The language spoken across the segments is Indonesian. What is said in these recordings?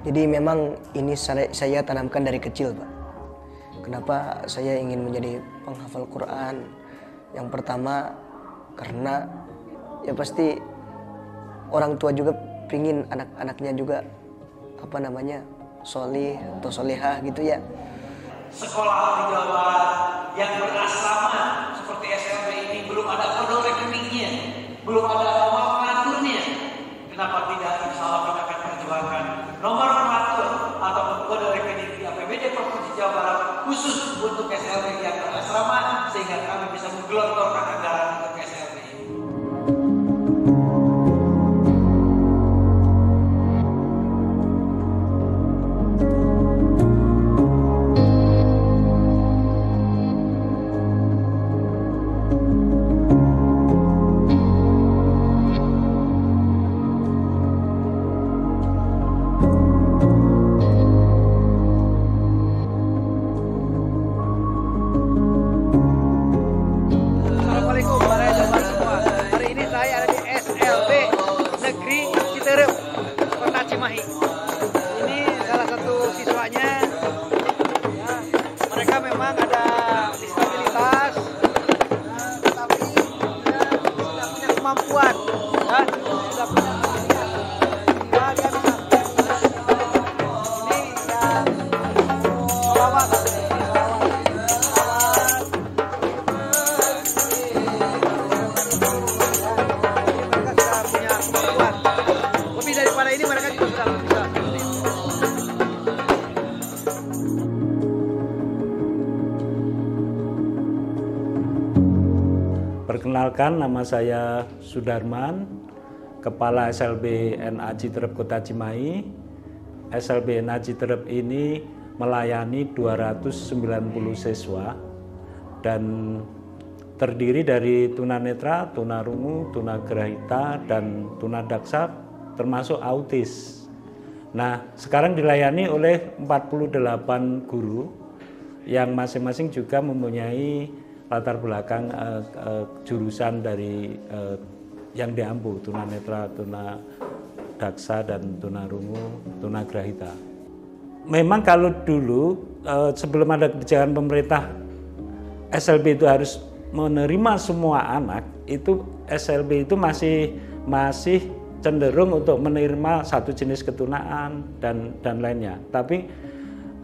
Jadi memang ini saya tanamkan dari kecil, Pak. Kenapa saya ingin menjadi penghafal Quran? Yang pertama karena ya pasti orang tua juga pingin anak-anaknya juga solih atau solehah gitu ya. Sekolah di Jawa Barat yang berasrama seperti SLB ini belum ada kode rekeningnya, belum ada nomor pengaturnya. Kenapa tidak insyaallah kita akan perjuangkan nomor pengatur atau kode rekening di APBD Provinsi Jawa Barat khusus untuk SLB yang berasrama sehingga kami bisa menggelontorkan anggaran untuk SLB ini. Ini salah satu siswanya, ya, mereka memang ada disabilitas, tapi dia sudah punya kemampuan, ya, sudah punya keahlian, sehingga dia bisa ini yang melawat. Perkenalkan, nama saya Sudarman, Kepala SLB NA Citerep Kota Cimahi. SLB NA Citerep ini melayani 290 siswa dan terdiri dari tunanetra, tunarungu, tunagrahita, dan tunadaksa termasuk autis. Nah, sekarang dilayani oleh 48 guru yang masing-masing juga mempunyai latar belakang jurusan dari yang diampu, tunanetra, tunadaksa, dan tunarungu, tunagrahita. Memang kalau dulu sebelum ada kebijakan pemerintah SLB itu harus menerima semua anak, itu SLB itu masih cenderung untuk menerima satu jenis ketunaan dan lainnya. Tapi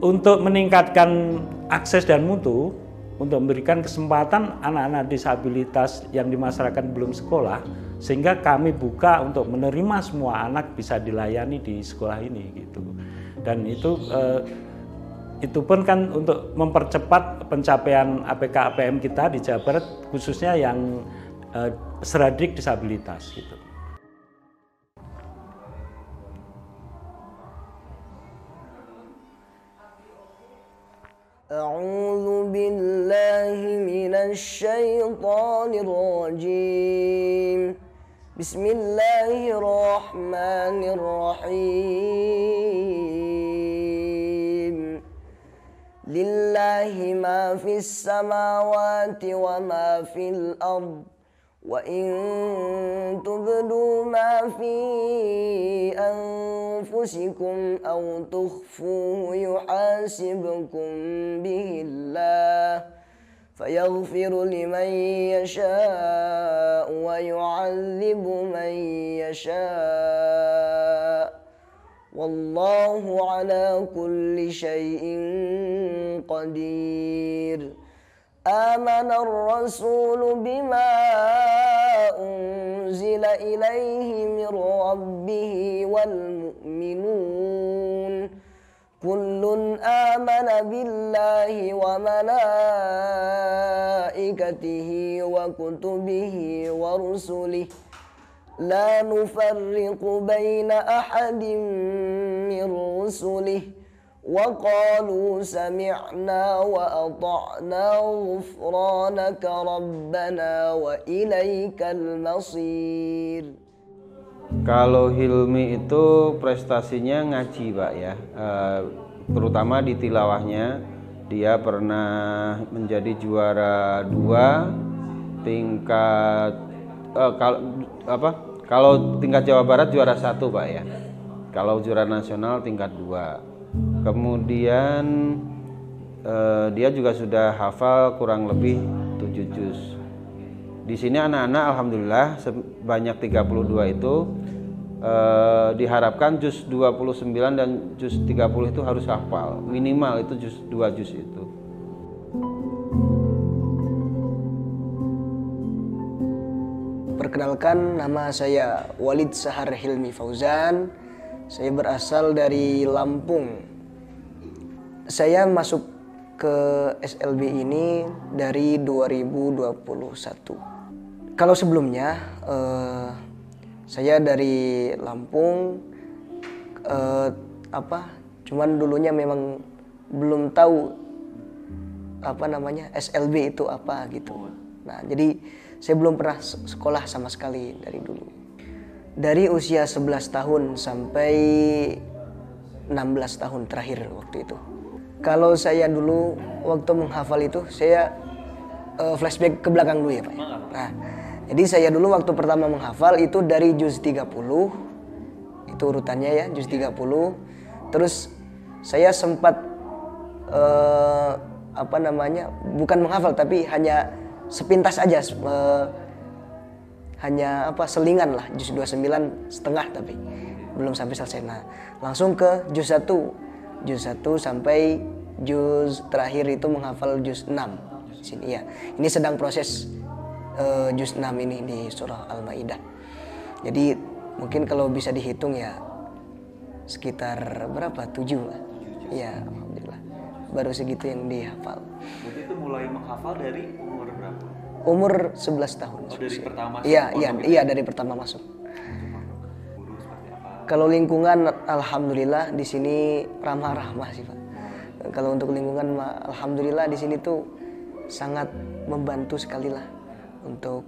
untuk meningkatkan akses dan mutu, untuk memberikan kesempatan anak-anak disabilitas yang di masyarakat belum sekolah, sehingga kami buka untuk menerima semua anak bisa dilayani di sekolah ini gitu. Dan itu pun kan untuk mempercepat pencapaian APK APM kita di Jawa Barat, khususnya yang seradik disabilitas gitu. A'udzu billahi minasy syaithanir rajim. Bismillahirrahmanirrahim. Lillahi ma fis samawati wa ma fil ard. Wa in tubdu ma fi anfusikum aw tukhfuhu yuhasibkum bihi Allah fayaghfiru liman yasha' wa yu'adzibu man yasha' wallahu ala kulli syai'in qadir. Amana ar-rasulu bima unzila ilaihi min rabbih wal mu'minun kullun amana billahi wa malaikatihi wa kutubihi wa rusulihi la nufarriqu baina ahadin min rusulihi وقالوا سمعنا وأطعنا غفرانك ربنا وإليك المصير. Kalau Hilmi itu prestasinya ngaji, Pak ya, terutama di tilawahnya. Dia pernah menjadi juara 2 tingkat kalau tingkat Jawa Barat juara 1, Pak ya. Kalau juara nasional tingkat 2. Kemudian dia juga sudah hafal kurang lebih 7 juz. Di sini anak-anak alhamdulillah sebanyak 32 itu diharapkan juz 29 dan juz 30 itu harus hafal. Minimal itu 2 juz itu. Perkenalkan, nama saya Walid Sahar Hilmi Fauzan. Saya berasal dari Lampung. Saya masuk ke SLB ini dari 2021. Kalau sebelumnya saya dari Lampung, cuman dulunya memang belum tahu SLB itu apa gitu. Nah, jadi saya belum pernah sekolah sama sekali dari dulu. Dari usia 11 tahun sampai 16 tahun terakhir waktu itu. Kalau saya dulu waktu menghafal itu, saya flashback ke belakang dulu ya Pak. Nah, jadi saya dulu waktu pertama menghafal itu dari juz 30. Itu urutannya ya, juz 30. Terus saya sempat bukan menghafal tapi hanya sepintas aja, selingan lah, juz 29 setengah tapi belum sampai selesai. Nah, langsung ke juz 1 sampai juz terakhir itu menghafal juz 6 di sini ya. Ini sedang proses juz 6 ini di surah Al-Maidah. Jadi mungkin kalau bisa dihitung ya sekitar berapa? 7 lah. Ya, alhamdulillah. Baru segitu yang dihafal. Berarti itu mulai menghafal dari umur berapa? Umur 11 tahun. Oh, dari pertama masuk? Iya, dari pertama masuk. Guru seperti apa? Kalau lingkungan, alhamdulillah di sini ramah-ramah sih Pak. Kalau untuk lingkungan, alhamdulillah di sini tuh sangat membantu sekali lah untuk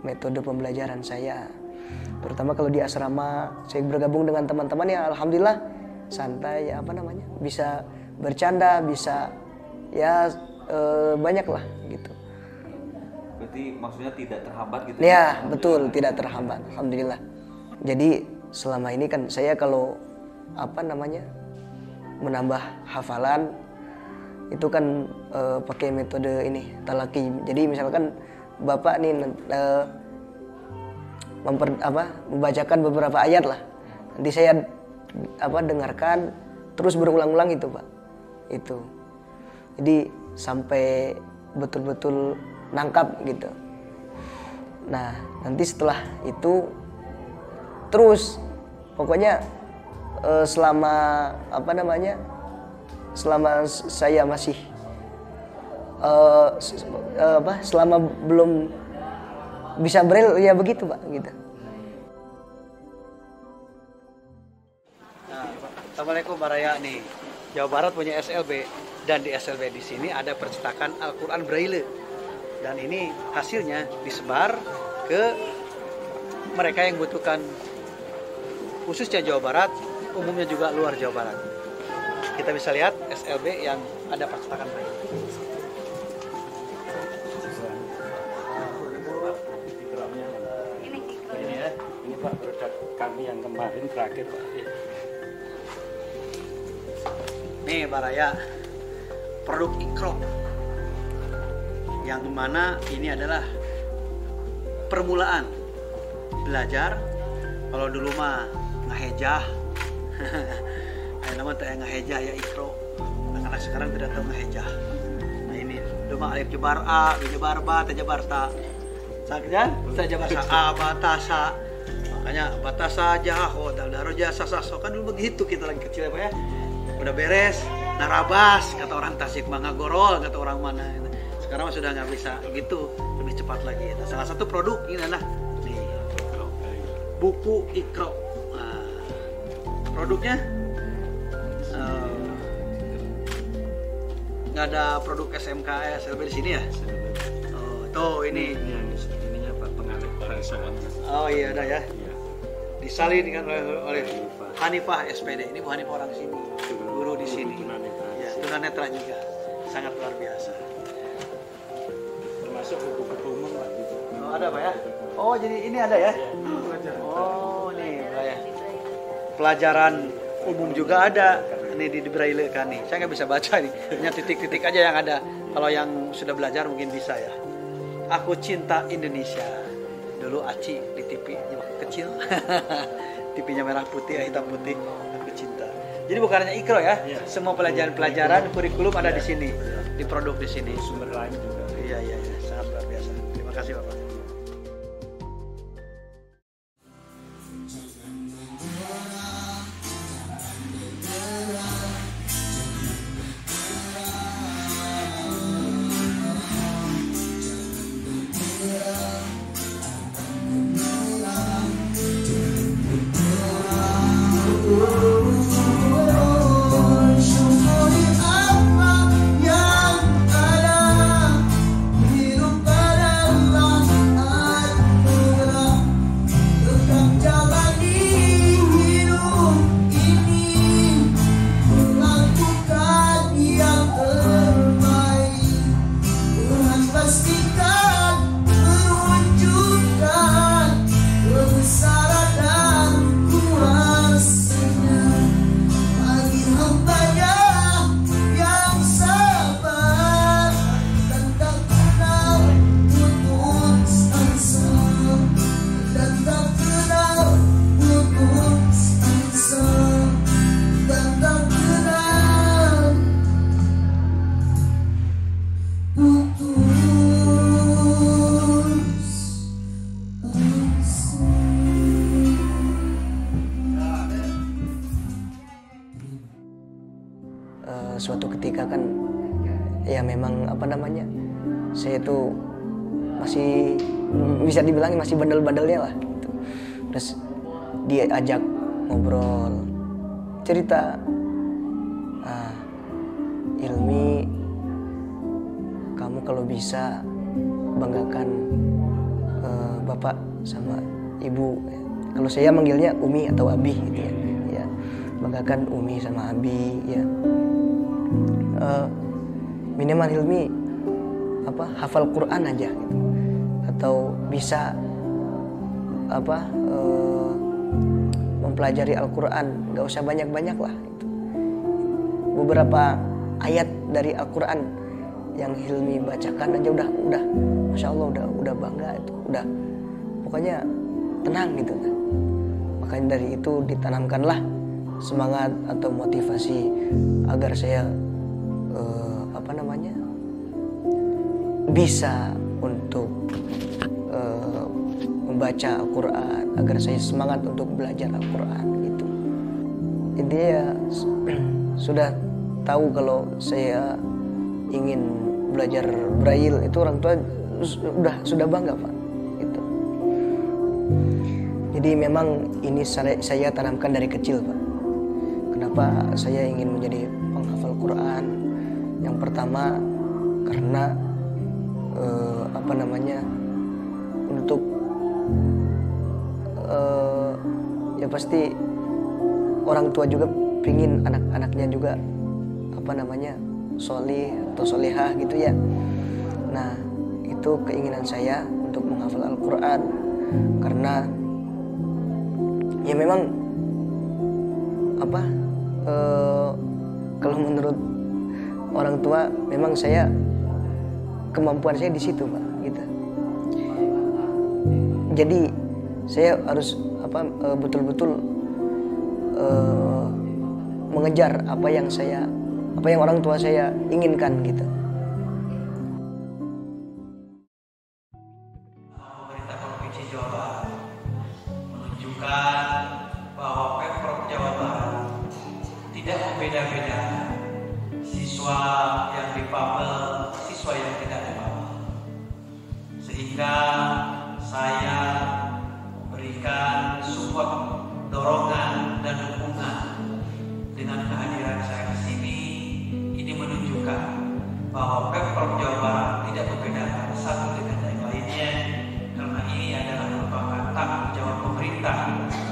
metode pembelajaran saya. Terutama kalau di asrama, saya bergabung dengan teman-teman ya alhamdulillah santai ya, bisa bercanda, bisa ya banyak lah gitu. Berarti maksudnya tidak terhambat gitu? Ya betul, tidak terhambat, alhamdulillah. Jadi selama ini kan saya kalau menambah hafalan itu kan pakai metode ini talaki. Jadi misalkan Bapak nih membacakan beberapa ayat lah, nanti saya dengarkan terus berulang-ulang itu Pak. Itu jadi sampai betul-betul nangkap gitu. Nah, nanti setelah itu terus pokoknya selama saya masih selama belum bisa braille ya begitu Pak gitu. Nah, Assalamualaikum Baraya nih. Jawa Barat punya SLB dan di SLB di sini ada percetakan Al-Quran Braille. Dan ini hasilnya disebar ke mereka yang butuhkan, khususnya Jawa Barat, umumnya juga luar Jawa Barat. Kita bisa lihat SLB yang ada percetakan Braille. Ini ya, ini Pak produk kami yang kemarin terakhir Pak. Nih Baraya, produk Iqra, yang mana ini adalah permulaan belajar. Kalau dulu mah ngahejah, nama tak ngahejah ya Iqra. Anak-anak sekarang tidak tahu ngahejah. Nah ini dulu mah alif jebar a, b jebar ba, t jebar ta. Sakjan, ta jebar sa a, batasa. Makanya batasa jaho, daldaro jasa saso, kan dulu begitu kita lagi kecil ya Pak ya. Udah beres, narabas, kata orang Tasik, mangga gorol, kata orang mana. Sekarang sudah nggak bisa gitu, lebih cepat lagi. Nah, salah satu produk ini adalah nih, buku Iqra. Nah, produknya nggak ada produk SMK SLB di sini ya? Oh, tuh ini. Ininya Pak pengalih rangsangan. Oh iya ada ya. Disalin kan oleh Hanifah SPD. Ini Bu Hanifah orang sini, guru di sini. Ya, tunanetra juga, sangat luar biasa. Termasuk buku-buku umum Pak gitu. Oh ada Pak ya? Oh jadi ini ada ya? Oh nih Pak ya. pelajaran umum juga ada. Ini di Braille kan nih. Saya nggak bisa baca nih. Hanya titik-titik aja yang ada. Kalau yang sudah belajar mungkin bisa ya. Aku cinta Indonesia. Dulu Aci di TV waktu kecil. TV-nya merah putih, hitam putih. Aku cinta. Jadi bukan hanya Ikro ya. Semua pelajaran kurikulum ada di sini. Diproduk di sini. Sumber lain juga. Iya. Sangat luar biasa. Terima kasih Bapak. Suatu ketika kan ya memang saya itu masih bisa dibilang masih bandel-bandelnya lah gitu. Terus dia ajak ngobrol cerita, Ilmi, kamu kalau bisa banggakan bapak sama ibu. Kalau saya manggilnya Umi atau Abi gitu ya. Banggakan Umi sama Abi ya. Minimal Hilmi hafal Quran aja gitu, atau bisa mempelajari Al-Quran, nggak usah banyak-banyak lah gitu. Beberapa ayat dari Al-Quran yang Hilmi bacakan aja udah Masya Allah udah bangga itu, udah pokoknya tenang gitu kan. Makanya dari itu ditanamkanlah semangat atau motivasi agar saya bisa untuk membaca Al-Quran, agar saya semangat untuk belajar Al-Quran gitu. Intinya sudah tahu kalau saya ingin belajar Braille, itu orang tua sudah bangga Pak gitu. Jadi memang ini saya tanamkan dari kecil Pak. Kenapa saya ingin menjadi penghafal Quran? Yang pertama karena untuk ya pasti orang tua juga pingin anak-anaknya juga sholih atau sholihah gitu ya. Nah itu keinginan saya untuk menghafal Al-Quran, karena ya memang kalau menurut orang tua memang kemampuan saya di situ Pak gitu. Jadi saya harus betul-betul mengejar apa yang orang tua saya inginkan gitu. Pemerintah Provinsi Jawa Barat menunjukkan bahwa Pemprov Jawa Barat tidak membeda-bedakan siswa yang difabel, siswa yang tidak difabel, sehingga saya memberikan support, dorongan dan dukungan dengan kehadiran saya di sini. Ini menunjukkan bahwa Pemprov Jawa Barat tidak membedakan satu dengan yang lainnya, karena ini adalah merupakan tanggung jawab pemerintah,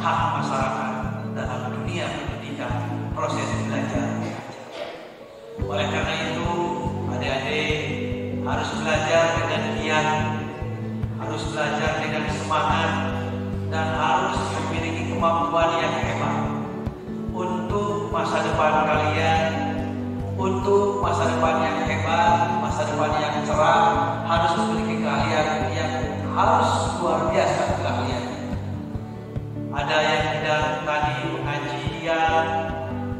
hak masyarakat dalam dunia pendidikan, proses belajar mengajar. Oleh karena itu, adik-adik harus belajar dengan giat, harus belajar dengan semangat, dan harus memiliki kemampuan yang hebat depan kalian untuk masa depan yang hebat, masa depan yang cerah, harus memiliki keahlian yang harus luar biasa keahlian. Ada yang bidang tadi pengajian,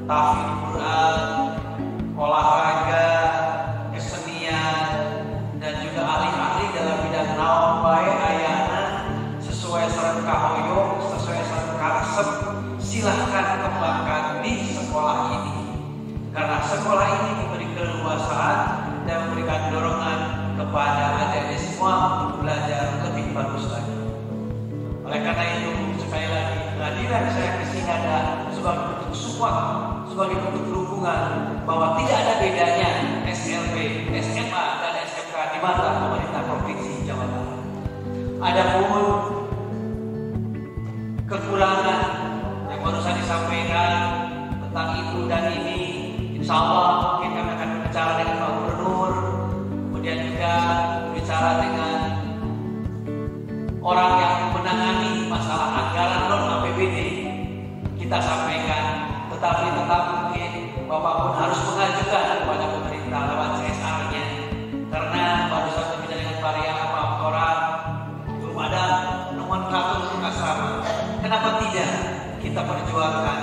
tahfidz Quran, olahraga, kesenian, dan juga ahli-ahli dalam bidang naon bae ayana sesuai sareng kahoyong, sesuai sareng karesep. Silahkan kembangkan di sekolah ini, karena sekolah ini memberi keleluasaan dan memberikan dorongan kepada adik-adik semua untuk belajar lebih bagus lagi. Oleh karena itu, sekali lagi kehadiran saya ke sini ada sebagai bentuk support, sebagai bentuk dukungan bahwa tidak ada bedanya SLB, SMA, dan SMK di mata pemerintah Provinsi Jawa Barat. Adapun kekurangan yang barusan disampaikan tentang itu dan ini, insya Allah mungkin kami akan berbicara dengan Pak Gubernur, kemudian juga berbicara dengan orang yang menangani masalah anggaran non APBD. Kita sampaikan, tetapi tetap mungkin Bapak pun harus mengajukan kepada pemerintah lewat CSR-nya, karena barusan berbicara dengan Pak Toran belum ada nomenklatur untuk asrama. Kenapa tidak kita perjuangkan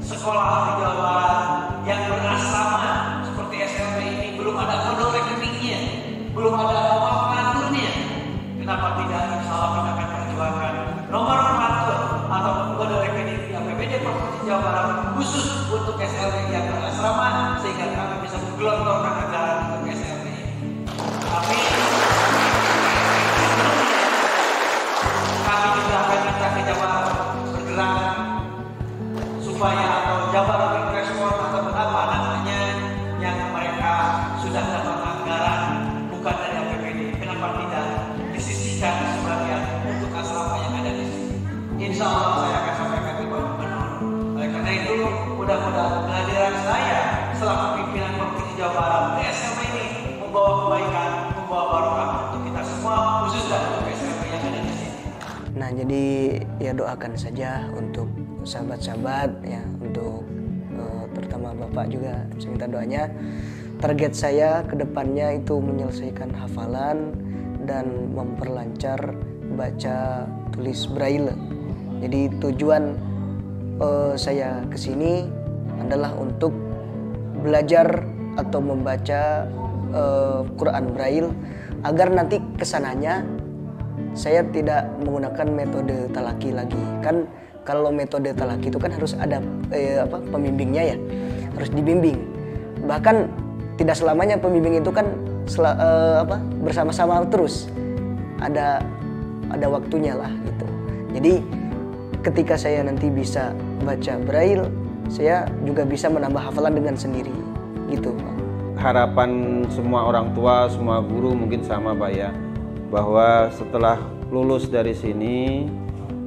sekolah di Jawa Barat yang berasrama seperti SLB ini, belum ada kode rekeningnya, belum ada nomor pengaturnya. Kenapa tidak? Insya Allah kita akan perjuangkan nomor pengatur atau kode rekening di APBD Provinsi Jawa Barat khusus untuk SLB yang berasrama, sehingga kami bisa menggelontorkan anggaran untuk SLB ini. Tapi kami juga akan minta ke Jawa bergerak supaya atau Jawa lebih respon atau berapa namanya yang mereka sudah dapat anggaran bukan dari APBD. Kenapa tidak disisihkan sebagian untuk asrama yang ada di sini? Insya Allah saya akan sampaikan ke Pak Gubernur. Oleh karena itu, mudah-mudahan kehadiran saya selaku pimpinan Provinsi Jawa Barat di SLB ini membawa kebaikan, membawa barokah untuk kita semua, khususnya untuk SLB yang ada di sini. Nah, jadi ya doakan saja untuk sahabat-sahabat ya, untuk terutama Bapak juga saya minta doanya. Target saya ke depannya itu menyelesaikan hafalan dan memperlancar baca tulis braille. Jadi tujuan saya ke sini adalah untuk belajar atau membaca Quran braille agar nanti kesananya saya tidak menggunakan metode talaki lagi. Kan kalau metode talaki itu kan harus ada pembimbingnya ya, harus dibimbing. Bahkan tidak selamanya pembimbing itu kan bersama-sama terus. Ada waktunya lah gitu. Jadi ketika saya nanti bisa baca braille, saya juga bisa menambah hafalan dengan sendiri gitu, Pak. Harapan semua orang tua, semua guru mungkin sama, Pak ya, bahwa setelah lulus dari sini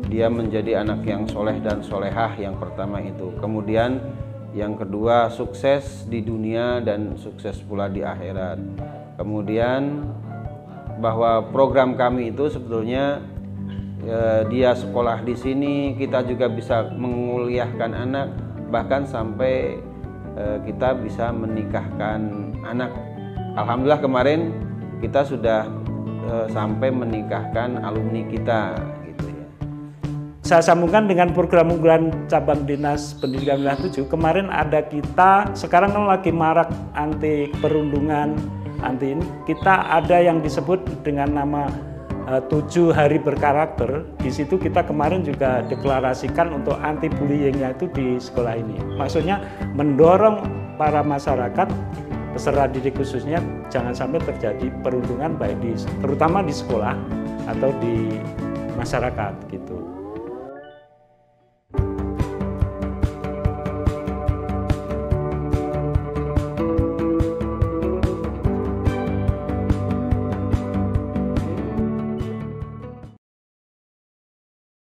dia menjadi anak yang soleh dan solehah, yang pertama itu. Kemudian yang kedua, sukses di dunia dan sukses pula di akhirat. Kemudian bahwa program kami itu sebetulnya dia sekolah di sini, kita juga bisa menguliahkan anak, bahkan sampai kita bisa menikahkan anak. Alhamdulillah kemarin kita sudah sampai menikahkan alumni kita gitu ya. Saya sambungkan dengan program unggulan cabang Dinas Pendidikan Wilayah 7. Kemarin ada kita, sekarang kan lagi marak anti perundungan, anti ini. Kita ada yang disebut dengan nama 7 hari berkarakter. Di situ kita kemarin juga deklarasikan untuk anti bullyingnya itu di sekolah ini. Maksudnya mendorong para masyarakat peserta didik khususnya jangan sampai terjadi perundungan baik terutama di sekolah atau di masyarakat gitu.